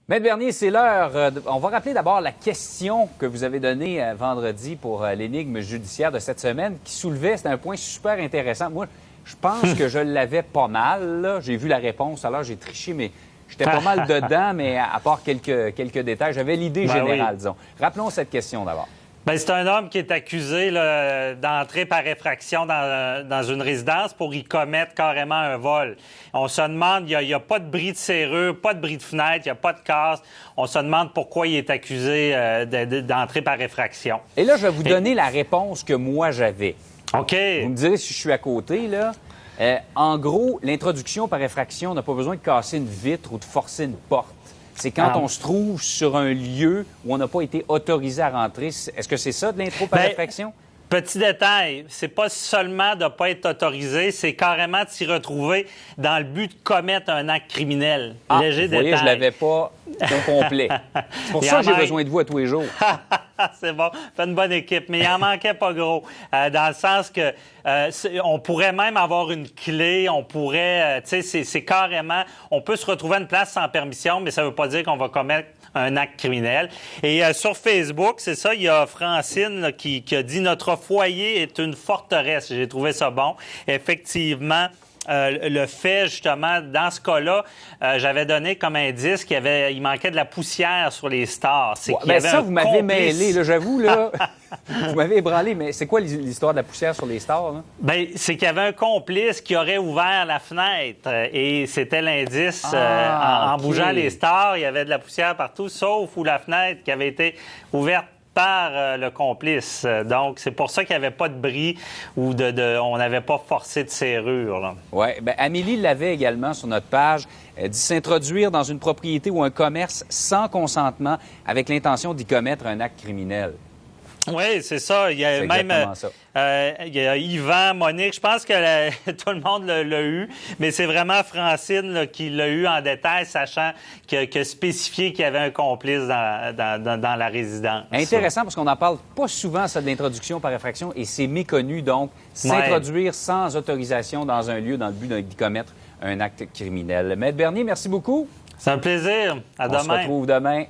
Maître Bernier, c'est l'heure. On va rappeler d'abord la question que vous avez donnée vendredi pour l'énigme judiciaire de cette semaine qui soulevait, c'était un point super intéressant. Moi, je pense que je l'avais pas mal, là. J'ai vu la réponse, alors j'ai triché, mais j'étais pas mal dedans, mais à part quelques détails, j'avais l'idée générale, disons. Rappelons cette question d'abord. Bien, c'est un homme qui est accusé d'entrer par effraction dans une résidence pour y commettre carrément un vol. On se demande, il n'y a pas de bris de serrure, pas de bris de fenêtre, il n'y a pas de casse. On se demande pourquoi il est accusé d'entrer par effraction. Et là, je vais vous donner la réponse que moi j'avais. OK. Vous me direz si je suis à côté, là. En gros, l'introduction par effraction n'a pas besoin de casser une vitre ou de forcer une porte. C'est quand on se trouve sur un lieu où on n'a pas été autorisé à rentrer. Est-ce que c'est ça de l'intro par effraction? Petit détail, c'est pas seulement de ne pas être autorisé, c'est carrément de s'y retrouver dans le but de commettre un acte criminel. Léger détail. Vous voyez, je l'avais pas au complet. C'est pour ça que j'ai besoin de vous à tous les jours. C'est bon, fait une bonne équipe, mais il en manquait pas gros. Dans le sens que on pourrait même avoir une clé, on pourrait, tu sais, c'est carrément, on peut se retrouver à une place sans permission, mais ça veut pas dire qu'on va commettre un acte criminel. Et sur Facebook, c'est ça, il y a Francine là, qui a dit « Notre foyer est une forteresse ». J'ai trouvé ça bon. Effectivement, le fait, justement, dans ce cas-là, j'avais donné comme indice il manquait de la poussière sur les stars. C'est qu'il y avait ça, un vous m'avez complice. mêlé, là, j'avoue, là. Vous m'avez ébranlé, mais c'est quoi l'histoire de la poussière sur les stars, là? Bien, c'est qu'il y avait un complice qui aurait ouvert la fenêtre et c'était l'indice. En bougeant les stars, il y avait de la poussière partout, sauf où la fenêtre qui avait été ouverte par le complice. Donc, c'est pour ça qu'il n'y avait pas de bris ou on n'avait pas forcé de serrure. Oui. Bien, Amélie l'avait également sur notre page. Elle dit s'introduire dans une propriété ou un commerce sans consentement avec l'intention d'y commettre un acte criminel. Oui, c'est ça. Il y a même il y a Yvan, Monique, je pense que tout le monde l'a eu, mais c'est vraiment Francine là, qui l'a eu en détail, sachant que spécifié qu'il y avait un complice dans la résidence. Intéressant, parce qu'on n'en parle pas souvent, ça, de l'introduction par effraction, et c'est méconnu, donc, s'introduire sans autorisation dans un lieu dans le but d'y commettre un acte criminel. Maître Bernier, merci beaucoup. C'est un plaisir. À demain. On se retrouve demain.